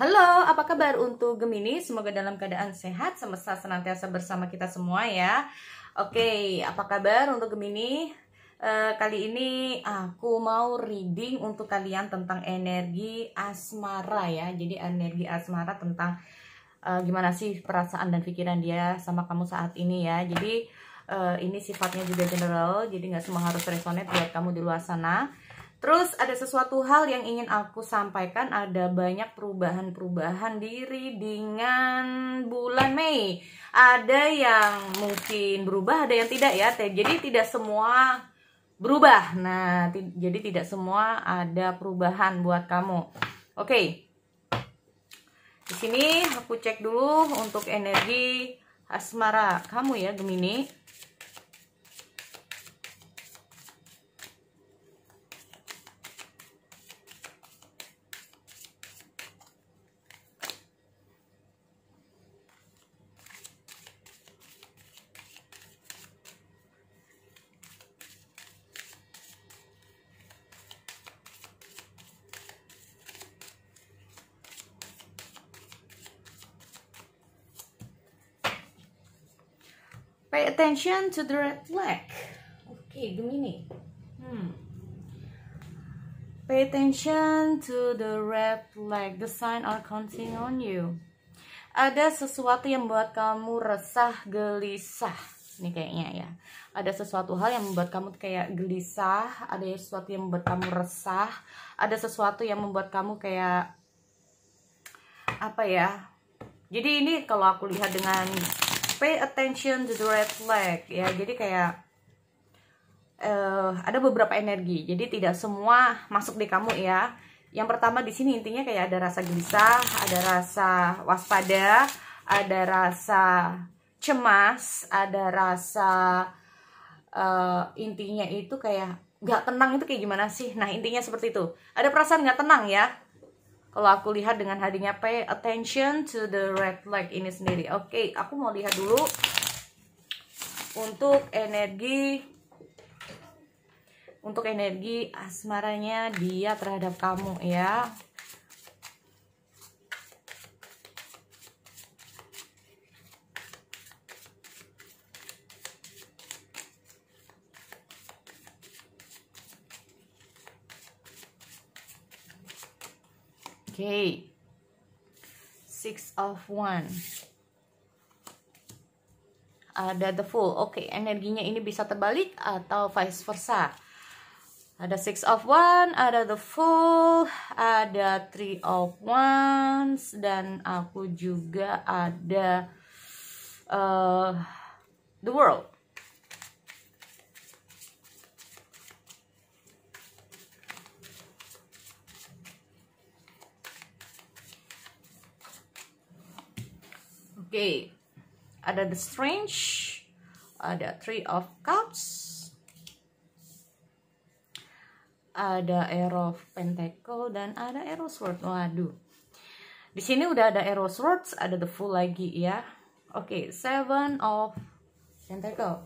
Halo, apa kabar untuk Gemini? Semoga dalam keadaan sehat, semesta senantiasa bersama kita semua ya. Oke, apa kabar untuk Gemini? Kali ini aku mau reading untuk kalian tentang energi asmara ya. Jadi energi asmara tentang gimana sih perasaan dan pikiran dia sama kamu saat ini ya. Jadi ini sifatnya juga general, jadi nggak semua harus resonate buat kamu di luar sana. Terus ada sesuatu hal yang ingin aku sampaikan, ada banyak perubahan-perubahan di readingan bulan Mei. Ada yang mungkin berubah, ada yang tidak ya. Jadi tidak semua berubah. Nah, jadi tidak semua ada perubahan buat kamu. Oke. Di sini aku cek dulu untuk energi asmara kamu ya, Gemini. Pay attention to the red flag. Oke, Gemini. Pay attention to the red flag. The sign are counting on you. Ada sesuatu yang membuat kamu resah, gelisah. Ini kayaknya ya. Ada sesuatu hal yang membuat kamu kayak gelisah. Ada sesuatu yang membuat kamu resah. Ada sesuatu yang membuat kamu kayak apa ya? Jadi ini kalau aku lihat dengan pay attention to the red flag ya, jadi kayak ada beberapa energi, jadi tidak semua masuk di kamu ya. Yang pertama di sini intinya kayak ada rasa gelisah, ada rasa waspada, ada rasa cemas, ada rasa intinya itu kayak nggak tenang. Itu kayak gimana sih? Nah intinya seperti itu, ada perasaan nggak tenang ya. Kalau aku lihat dengan hadirnya pay attention to the red flag ini sendiri. Oke, aku mau lihat dulu untuk energi asmaranya dia terhadap kamu ya. Oke, Six of Wands. Ada the Fool. Oke, energinya ini bisa terbalik atau vice versa. Ada Six of Wands, ada the Fool, ada Three of Wands, dan aku juga ada the World. Oke, ada the Strange, ada Three of Cups, ada Ace of Pentacle, dan ada Ace of Swords. Waduh, di sini udah ada Ace of Swords, ada the Fool lagi ya. Oke, Seven of Pentacle.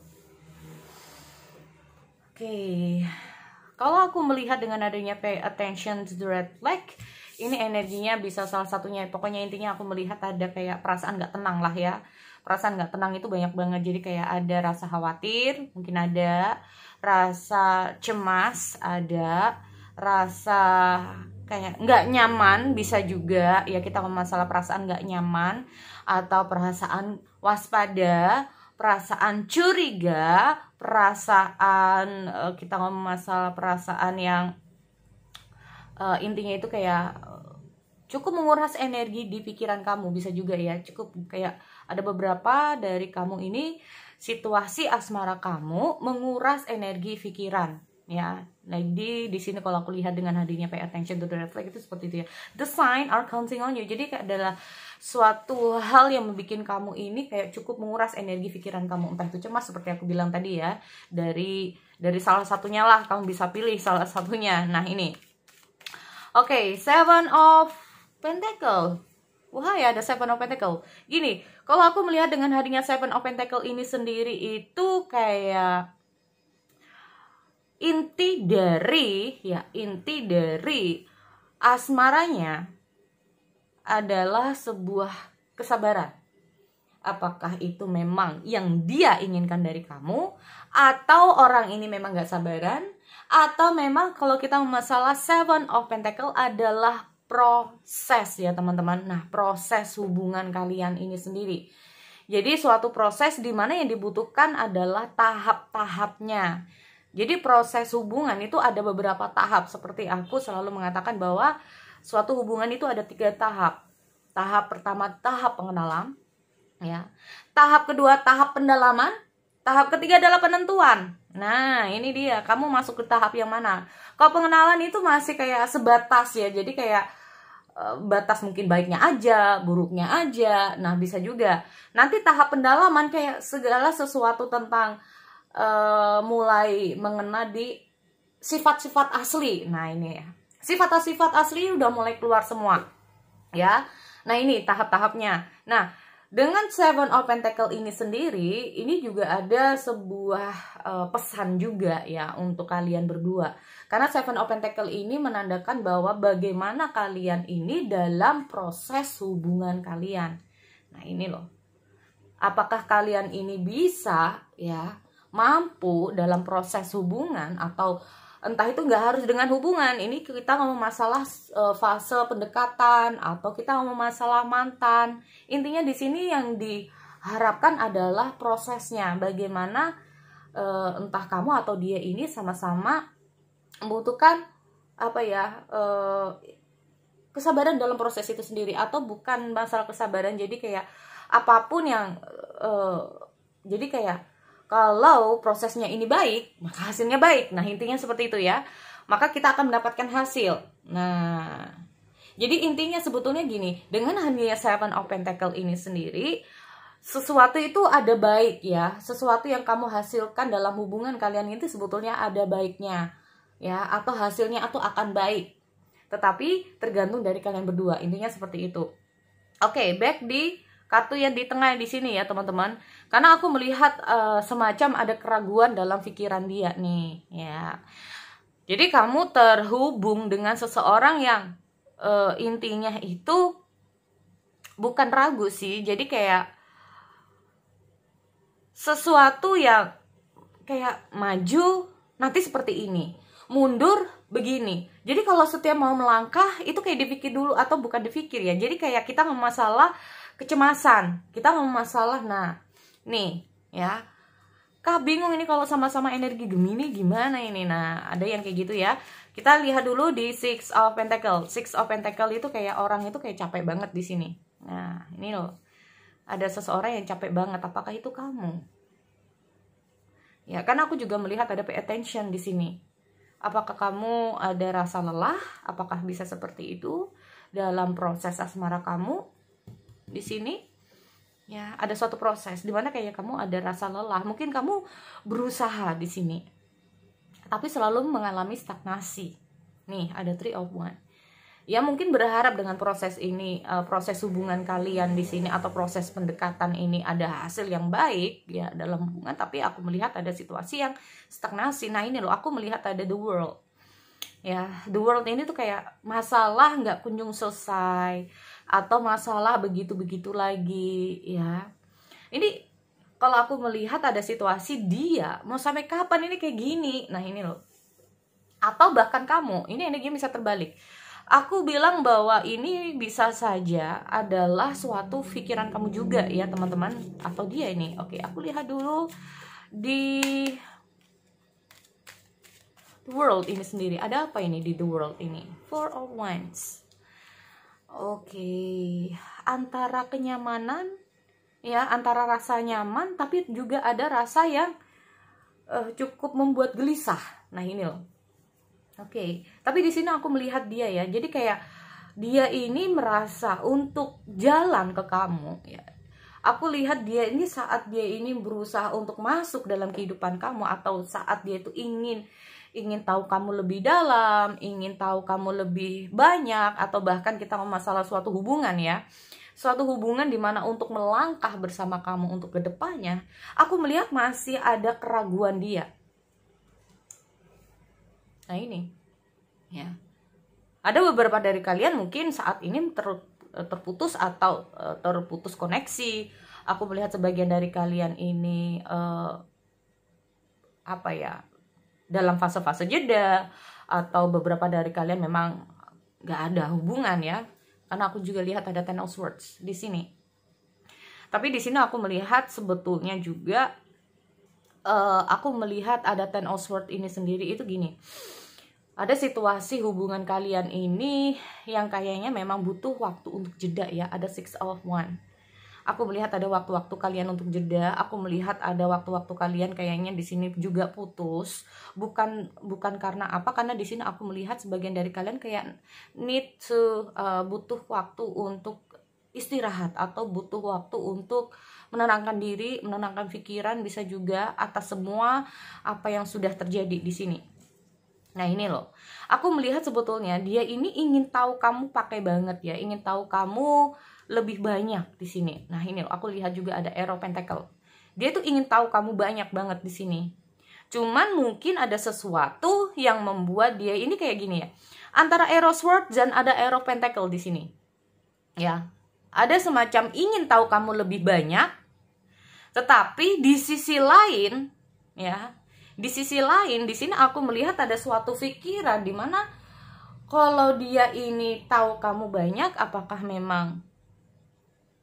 Oke, kalau aku melihat dengan adanya pay attention to the red flag, ini energinya bisa salah satunya, pokoknya intinya aku melihat ada kayak perasaan gak tenang lah ya. Perasaan gak tenang itu banyak banget, jadi kayak ada rasa khawatir, mungkin ada rasa cemas, ada rasa kayak gak nyaman, bisa juga ya, kita ngomong masalah perasaan gak nyaman, atau perasaan waspada, perasaan curiga, perasaan kita ngomong masalah perasaan yang intinya itu kayak cukup menguras energi di pikiran kamu, bisa juga ya. Cukup kayak ada beberapa dari kamu ini situasi asmara kamu menguras energi pikiran ya. Nah di sini kalau aku lihat dengan hadirnya pay attention to the red flag itu seperti itu ya. The sign are counting on you. Jadi kayak adalah suatu hal yang membuat kamu ini kayak cukup menguras energi pikiran kamu, entah itu cemas seperti aku bilang tadi ya. Dari salah satunya lah, kamu bisa pilih salah satunya. Nah ini. Oke, Seven of Pentacle. Wah ya, ada Seven of Pentacle. Gini, kalau aku melihat dengan hadirnya Seven of Pentacle ini sendiri itu kayak inti dari asmaranya adalah sebuah kesabaran. Apakah itu memang yang dia inginkan dari kamu, atau orang ini memang gak sabaran, atau memang kalau kita masalah Seven of Pentacle adalah proses ya teman-teman. Nah, proses hubungan kalian ini sendiri. Jadi suatu proses di mana yang dibutuhkan adalah tahap-tahapnya. Jadi proses hubungan itu ada beberapa tahap. Seperti aku selalu mengatakan bahwa suatu hubungan itu ada 3 tahap. Tahap pertama tahap pengenalan, ya. Tahap kedua tahap pendalaman. Tahap ketiga adalah penentuan. Nah, ini dia. Kamu masuk ke tahap yang mana? Kalau pengenalan itu masih kayak sebatas ya. Jadi kayak batas mungkin baiknya aja, buruknya aja. Nah, bisa juga. Nanti tahap pendalaman kayak segala sesuatu tentang mulai mengena di sifat-sifat asli. Nah, ini ya. Sifat-sifat asli udah mulai keluar semua. Ya. Nah, ini tahap-tahapnya. Nah, dengan Seven of Pentacle ini sendiri, ini juga ada sebuah pesan juga ya untuk kalian berdua. Karena Seven of Pentacle ini menandakan bahwa bagaimana kalian ini dalam proses hubungan kalian. Nah, ini loh. Apakah kalian ini bisa ya mampu dalam proses hubungan, atau entah itu nggak harus dengan hubungan. Ini kita ngomong masalah fase pendekatan, atau kita ngomong masalah mantan. Intinya di sini yang diharapkan adalah prosesnya. Bagaimana entah kamu atau dia ini sama-sama membutuhkan apa ya, kesabaran dalam proses itu sendiri. Atau bukan masalah kesabaran, jadi kayak apapun yang jadi kayak kalau prosesnya ini baik, maka hasilnya baik. Nah, intinya seperti itu ya. Maka kita akan mendapatkan hasil. Nah, jadi intinya sebetulnya gini, dengan hadirnya Seven of Pentacle ini sendiri, sesuatu itu ada baik ya. Sesuatu yang kamu hasilkan dalam hubungan kalian itu sebetulnya ada baiknya ya, atau hasilnya itu akan baik. Tetapi tergantung dari kalian berdua. Intinya seperti itu. Oke, back di kartu yang di tengah di sini ya teman-teman. Karena aku melihat semacam ada keraguan dalam pikiran dia nih ya. Jadi kamu terhubung dengan seseorang yang intinya itu bukan ragu sih. Jadi kayak sesuatu yang kayak maju nanti seperti ini, mundur begini. Jadi kalau setiap mau melangkah itu kayak dipikir dulu, atau bukan dipikir ya. Jadi kayak kita memasalah kecemasan, kita memasalah. Nah, nih ya, Kak bingung ini kalau sama-sama energi Gemini gimana ini. Nah, ada yang kayak gitu ya. Kita lihat dulu di Six of Pentacle. Six of Pentacle itu kayak orang itu kayak capek banget di sini. Nah, ini loh. Ada seseorang yang capek banget. Apakah itu kamu? Ya, kan aku juga melihat ada pay attention di sini. Apakah kamu ada rasa lelah? Apakah bisa seperti itu dalam proses asmara kamu? Di sini ya ada suatu proses di mana kayak kamu ada rasa lelah. Mungkin kamu berusaha di sini, tapi selalu mengalami stagnasi. Nih ada Three of Wands. Ya mungkin berharap dengan proses ini, proses hubungan kalian di sini atau proses pendekatan ini ada hasil yang baik ya dalam hubungan, tapi aku melihat ada situasi yang stagnasi. Nah ini loh, aku melihat ada the world. Ya, the world ini tuh kayak masalah nggak kunjung selesai, atau masalah begitu-begitu lagi ya. Ini kalau aku melihat ada situasi dia mau sampai kapan ini kayak gini. Nah ini loh. Atau bahkan kamu, ini energi bisa terbalik. Aku bilang bahwa ini bisa saja adalah suatu pikiran kamu juga ya teman-teman, atau dia ini. Oke, aku lihat dulu di The World ini sendiri. Ada apa ini di The World ini? Four of Wands. Oke, antara kenyamanan ya, antara rasa nyaman tapi juga ada rasa yang cukup membuat gelisah. Nah ini loh. Oke, tapi di sini aku melihat dia ya. Jadi kayak dia ini merasa untuk jalan ke kamu ya. Aku lihat dia ini saat dia ini berusaha untuk masuk dalam kehidupan kamu, atau saat dia itu ingin tahu kamu lebih dalam, ingin tahu kamu lebih banyak, atau bahkan kita ngomong masalah suatu hubungan ya. Suatu hubungan dimana untuk melangkah bersama kamu untuk kedepannya, aku melihat masih ada keraguan dia. Nah ini ya, ada beberapa dari kalian mungkin saat ini terputus atau terputus koneksi. Aku melihat sebagian dari kalian ini apa ya, dalam fase-fase jeda, atau beberapa dari kalian memang nggak ada hubungan ya, karena aku juga lihat ada Ten of Swords di sini. Tapi di sini aku melihat sebetulnya juga aku melihat ada Ten of Swords ini sendiri itu gini. Ada situasi hubungan kalian ini yang kayaknya memang butuh waktu untuk jeda ya. Ada Six of Wands. Aku melihat ada waktu-waktu kalian untuk jeda. Aku melihat ada waktu-waktu kalian kayaknya di sini juga putus. Bukan karena apa? Karena di sini aku melihat sebagian dari kalian kayak need to butuh waktu untuk istirahat, atau butuh waktu untuk menenangkan diri, menenangkan pikiran, bisa juga atas semua apa yang sudah terjadi di sini. Nah ini loh, aku melihat sebetulnya dia ini ingin tahu kamu pakai banget ya, ingin tahu kamu lebih banyak di sini. Nah ini loh, aku lihat juga ada Arrow Pentacle. Dia tuh ingin tahu kamu banyak banget di sini. Cuman mungkin ada sesuatu yang membuat dia ini kayak gini ya. Antara Arrow Sword dan ada Arrow Pentacle di sini. Ya, ada semacam ingin tahu kamu lebih banyak. Tetapi di sisi lain, ya, di sisi lain di sini aku melihat ada suatu pikiran di mana kalau dia ini tahu kamu banyak, apakah memang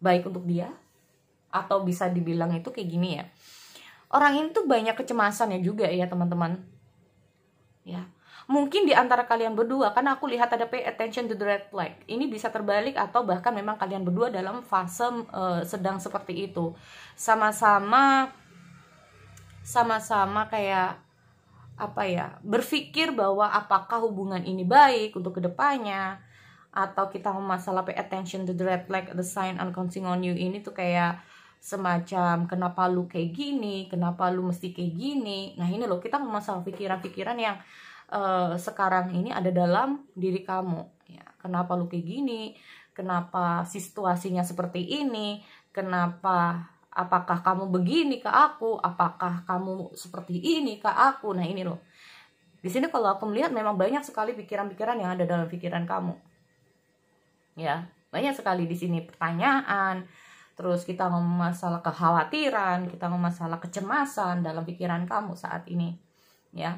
baik untuk dia? Atau bisa dibilang itu kayak gini ya, orang ini tuh banyak kecemasannya juga ya teman-teman ya. Mungkin di antara kalian berdua, karena aku lihat ada pay attention to the red flag, ini bisa terbalik, atau bahkan memang kalian berdua dalam fase sedang seperti itu, sama-sama kayak apa ya, berpikir bahwa apakah hubungan ini baik untuk kedepannya. Atau kita mau masalah pay attention to the red flag, the sign unconscious on you ini tuh kayak semacam kenapa lu kayak gini, kenapa lu mesti kayak gini. Nah ini loh, kita mau masalah pikiran-pikiran yang sekarang ini ada dalam diri kamu ya. Kenapa lu kayak gini, kenapa situasinya seperti ini, kenapa, apakah kamu begini ke aku, apakah kamu seperti ini ke aku. Nah ini loh, di sini kalau aku melihat memang banyak sekali pikiran-pikiran yang ada dalam pikiran kamu. Ya, banyak sekali di sini pertanyaan, terus kita ngomong masalah kekhawatiran, kita ngomong masalah kecemasan dalam pikiran kamu saat ini, ya.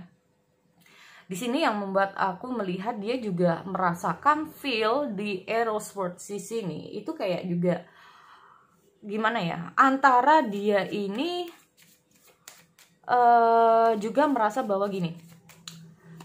Di sini yang membuat aku melihat dia juga merasakan feel di Arrow Swords di sini itu kayak juga gimana ya? Antara dia ini juga merasa bahwa gini,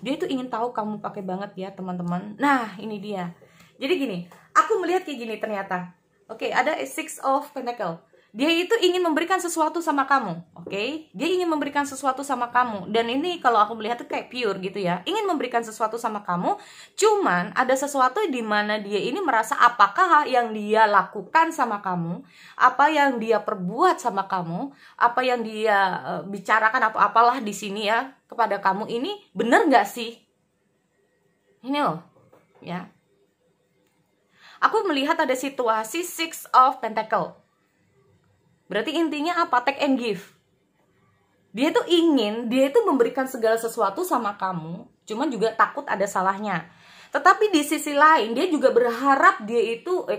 dia itu ingin tahu kamu pakai banget ya teman-teman. Nah ini dia. Jadi gini, aku melihat kayak gini ternyata. Oke, ada Six of Pentacle. Dia itu ingin memberikan sesuatu sama kamu. Oke, dia ingin memberikan sesuatu sama kamu. Dan ini kalau aku melihat tuh kayak pure gitu ya. Ingin memberikan sesuatu sama kamu. Cuman ada sesuatu di mana dia ini merasa apakah yang dia lakukan sama kamu, apa yang dia perbuat sama kamu, apa yang dia bicarakan atau apalah di sini ya kepada kamu ini bener nggak sih? Ini loh, ya. Aku melihat ada situasi Six of Pentacle. Berarti intinya apa? Take and give. Dia itu memberikan segala sesuatu sama kamu, cuman juga takut ada salahnya. Tetapi di sisi lain dia juga berharap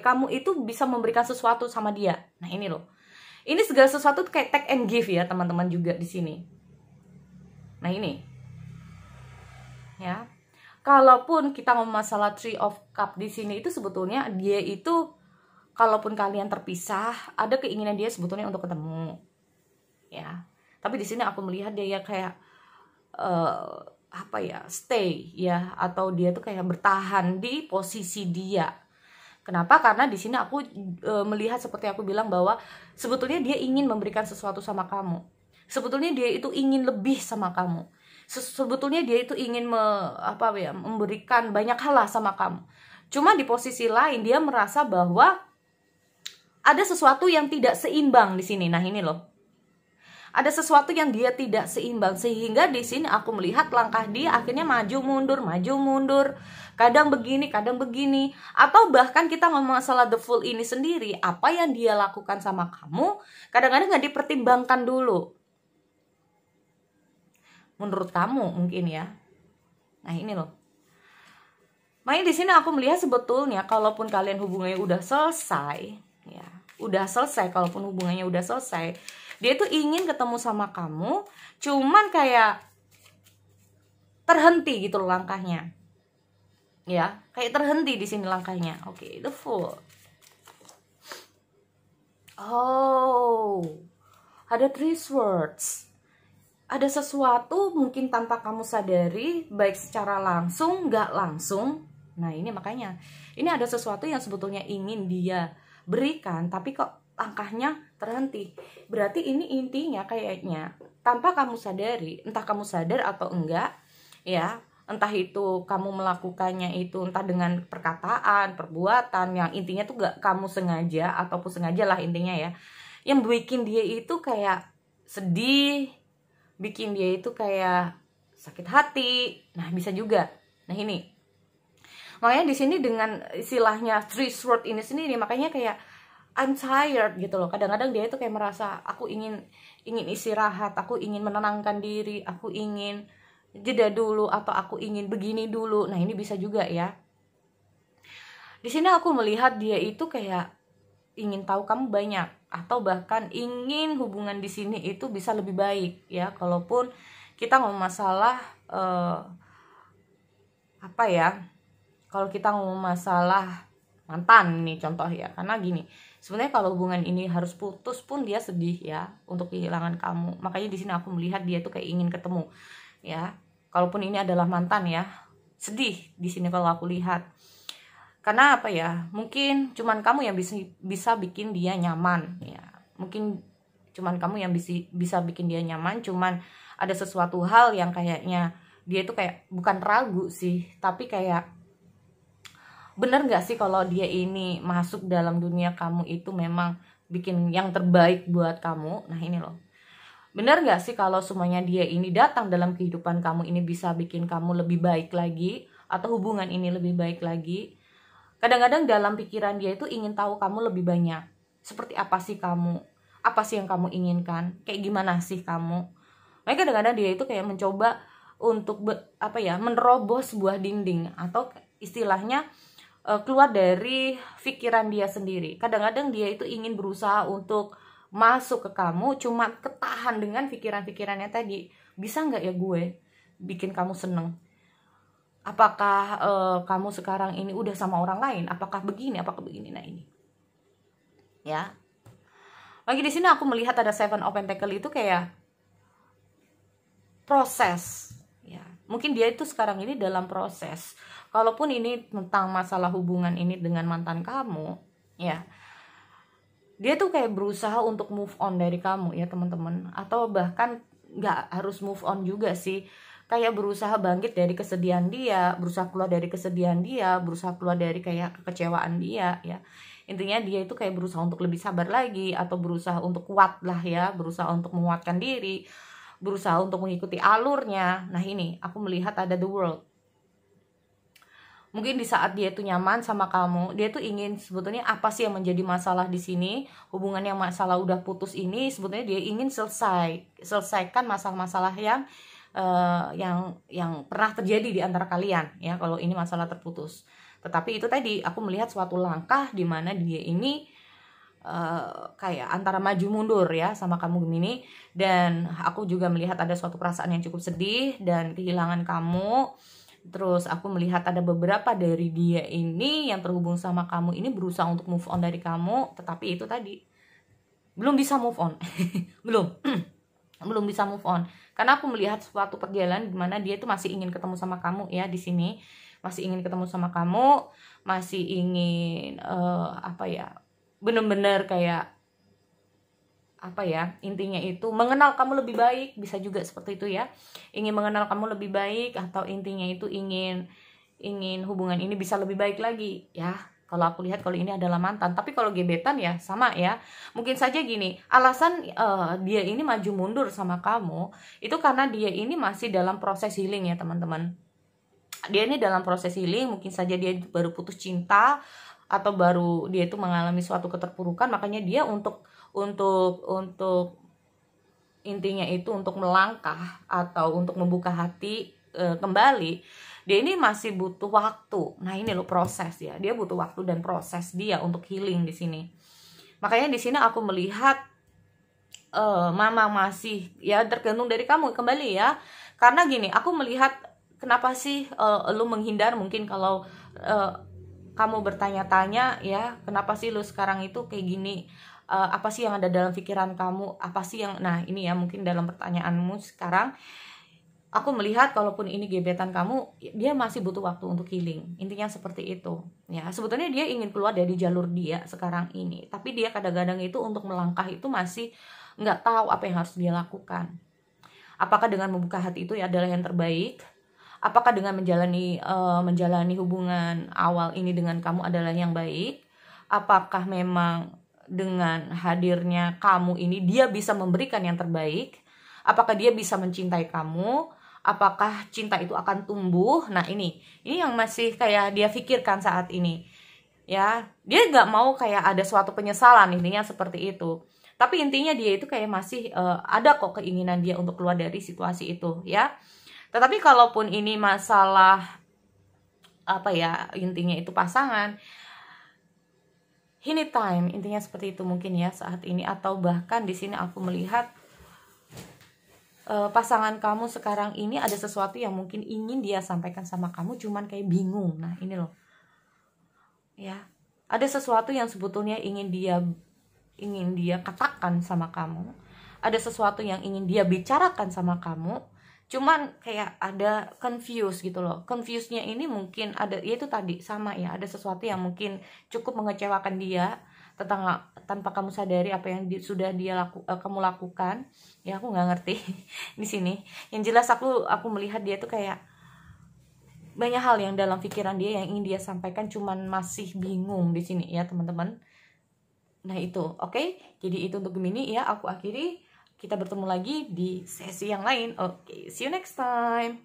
kamu itu bisa memberikan sesuatu sama dia. Nah ini loh. Ini segala sesuatu kayak take and give ya teman-teman juga di sini. Nah ini. Ya. Kalaupun kita ngomong masalah Three of Cup di sini itu sebetulnya dia itu, kalaupun kalian terpisah, ada keinginan dia sebetulnya untuk ketemu, ya. Tapi di sini aku melihat dia ya kayak stay ya, atau dia tuh kayak bertahan di posisi dia. Kenapa? Karena di sini aku melihat seperti aku bilang bahwa sebetulnya dia ingin memberikan sesuatu sama kamu. Sebetulnya dia itu ingin lebih sama kamu. Sebetulnya dia itu ingin memberikan banyak hal lah sama kamu. Cuma di posisi lain dia merasa bahwa ada sesuatu yang tidak seimbang di sini. Nah ini loh, ada sesuatu yang dia tidak seimbang, sehingga di sini aku melihat langkah dia akhirnya maju mundur, kadang begini, kadang begini. Atau bahkan kita ngomong masalah The Fool ini sendiri, apa yang dia lakukan sama kamu kadang-kadang nggak dipertimbangkan dulu. Menurut kamu mungkin ya. Nah ini loh. Makanya di sini aku melihat sebetulnya kalaupun kalian hubungannya udah selesai, ya, udah selesai, kalaupun hubungannya udah selesai, dia tuh ingin ketemu sama kamu, cuman kayak terhenti gitu loh langkahnya. Ya, kayak terhenti di sini langkahnya. Oke, the Fool. Oh, ada three swords. Ada sesuatu mungkin tanpa kamu sadari, baik secara langsung, nggak langsung. Nah ini makanya, ini ada sesuatu yang sebetulnya ingin dia berikan, tapi kok langkahnya terhenti. Berarti ini intinya kayaknya, tanpa kamu sadari, entah kamu sadar atau enggak, ya, entah itu kamu melakukannya itu entah dengan perkataan, perbuatan, yang intinya tuh gak kamu sengaja ataupun sengaja lah intinya ya, yang bikin dia itu kayak sedih, bikin dia itu kayak sakit hati. Nah bisa juga. Nah ini makanya di sini dengan istilahnya three sword ini sendiri, makanya kayak I'm tired gitu loh. Kadang-kadang dia itu kayak merasa aku ingin istirahat, aku ingin menenangkan diri, aku ingin jeda dulu, atau aku ingin begini dulu. Nah ini bisa juga ya. Di sini aku melihat dia itu kayak ingin tahu kamu banyak, atau bahkan ingin hubungan di sini itu bisa lebih baik ya. Kalaupun kita ngomong masalah apa ya, kalau kita ngomong masalah mantan nih contoh ya, karena gini, sebenarnya kalau hubungan ini harus putus pun dia sedih ya untuk kehilangan kamu. Makanya di sini aku melihat dia tuh kayak ingin ketemu ya. Kalaupun ini adalah mantan ya, sedih di sini kalau aku lihat. Karena apa ya, mungkin cuman kamu yang bisa bikin dia nyaman ya. Mungkin cuman kamu yang bisa bikin dia nyaman, cuman ada sesuatu hal yang kayaknya dia tuh kayak bukan ragu sih, tapi kayak bener gak sih kalau dia ini masuk dalam dunia kamu itu memang bikin yang terbaik buat kamu. Nah ini loh, bener gak sih kalau semuanya dia ini datang dalam kehidupan kamu ini bisa bikin kamu lebih baik lagi, atau hubungan ini lebih baik lagi. Kadang-kadang dalam pikiran dia itu ingin tahu kamu lebih banyak. Seperti apa sih kamu? Apa sih yang kamu inginkan? Kayak gimana sih kamu? Makanya kadang-kadang dia itu kayak mencoba untuk menerobos sebuah dinding, atau istilahnya keluar dari pikiran dia sendiri. Kadang-kadang dia itu ingin berusaha untuk masuk ke kamu, cuma ketahan dengan pikiran-pikirannya tadi. Bisa nggak ya gue bikin kamu seneng? Apakah kamu sekarang ini udah sama orang lain? Apakah begini? Apakah begini? Nah ini, ya. Lagi di sini aku melihat ada Seven of Pentacles itu kayak proses. Ya, mungkin dia itu sekarang ini dalam proses. Kalaupun ini tentang masalah hubungan ini dengan mantan kamu, ya, dia tuh kayak berusaha untuk move on dari kamu ya teman-teman. Atau bahkan nggak harus move on juga sih, kayak berusaha bangkit dari kesedihan dia, berusaha keluar dari kesedihan dia, berusaha keluar dari kayak kekecewaan dia ya. Intinya dia itu kayak berusaha untuk lebih sabar lagi, atau berusaha untuk kuat lah ya, berusaha untuk menguatkan diri, berusaha untuk mengikuti alurnya. Nah ini aku melihat ada the world. Mungkin di saat dia itu nyaman sama kamu, dia tuh ingin sebetulnya apa sih yang menjadi masalah di sini, hubungan yang masalah udah putus ini, sebetulnya dia ingin selesaikan masalah-masalah yang pernah terjadi di antara kalian ya, kalau ini masalah terputus. Tetapi itu tadi aku melihat suatu langkah di mana dia ini kayak antara maju mundur ya sama kamu Gemini. Dan aku juga melihat ada suatu perasaan yang cukup sedih dan kehilangan kamu. Terus aku melihat ada beberapa dari dia ini yang terhubung sama kamu ini berusaha untuk move on dari kamu, tetapi itu tadi belum bisa move on. belum bisa move on. Karena aku melihat suatu perjalanan di mana dia itu masih ingin ketemu sama kamu ya di sini. Masih ingin ketemu sama kamu, masih ingin bener-bener kayak intinya itu mengenal kamu lebih baik, bisa juga seperti itu ya. Ingin mengenal kamu lebih baik, atau intinya itu ingin hubungan ini bisa lebih baik lagi ya. Kalau aku lihat kalau ini adalah mantan. Tapi kalau gebetan ya sama ya. Mungkin saja gini, alasan dia ini maju mundur sama kamu itu karena dia ini masih dalam proses healing ya teman-teman. Dia ini dalam proses healing, mungkin saja dia baru putus cinta, atau baru dia itu mengalami suatu keterpurukan. Makanya dia untuk intinya itu untuk melangkah atau untuk membuka hati kembali, dia ini masih butuh waktu. Nah ini loh proses ya, dia butuh waktu dan proses dia untuk healing di sini. Makanya di sini aku melihat mama masih ya tergantung dari kamu kembali ya. Karena gini, aku melihat kenapa sih lu menghindar, mungkin kalau kamu bertanya-tanya ya, kenapa sih lu sekarang itu kayak gini, apa sih yang ada dalam pikiran kamu, apa sih yang, nah ini ya mungkin dalam pertanyaanmu sekarang, aku melihat kalaupun ini gebetan kamu, dia masih butuh waktu untuk healing. Intinya seperti itu. Ya, sebetulnya dia ingin keluar dari jalur dia sekarang ini, tapi dia kadang-kadang itu untuk melangkah itu masih nggak tahu apa yang harus dia lakukan. Apakah dengan membuka hati itu adalah yang terbaik? Apakah dengan menjalani hubungan awal ini dengan kamu adalah yang baik? Apakah memang dengan hadirnya kamu ini dia bisa memberikan yang terbaik? Apakah dia bisa mencintai kamu? Apakah cinta itu akan tumbuh? Nah ini yang masih kayak dia pikirkan saat ini. Ya, dia nggak mau kayak ada suatu penyesalan, intinya seperti itu. Tapi intinya dia itu kayak masih ada kok keinginan dia untuk keluar dari situasi itu ya. Tetapi kalaupun ini masalah apa ya, intinya itu pasangan, ini time, intinya seperti itu mungkin ya saat ini. Atau bahkan di sini aku melihat pasangan kamu sekarang ini ada sesuatu yang mungkin ingin dia sampaikan sama kamu, cuman kayak bingung. Nah ini loh ya, ada sesuatu yang sebetulnya ingin dia katakan sama kamu, ada sesuatu yang ingin dia bicarakan sama kamu, cuman kayak ada confused gitu loh. Confuse-nya ini mungkin ada, yaitu tadi sama ya, ada sesuatu yang mungkin cukup mengecewakan dia tanpa kamu sadari apa yang sudah kamu lakukan. Ya aku nggak ngerti di sini. Yang jelas aku melihat dia tuh kayak banyak hal yang dalam pikiran dia yang ingin dia sampaikan, cuman masih bingung di sini ya teman-teman. Nah itu, oke. Jadi itu untuk Gemini ya, aku akhiri. Kita bertemu lagi di sesi yang lain. Oke, see you next time.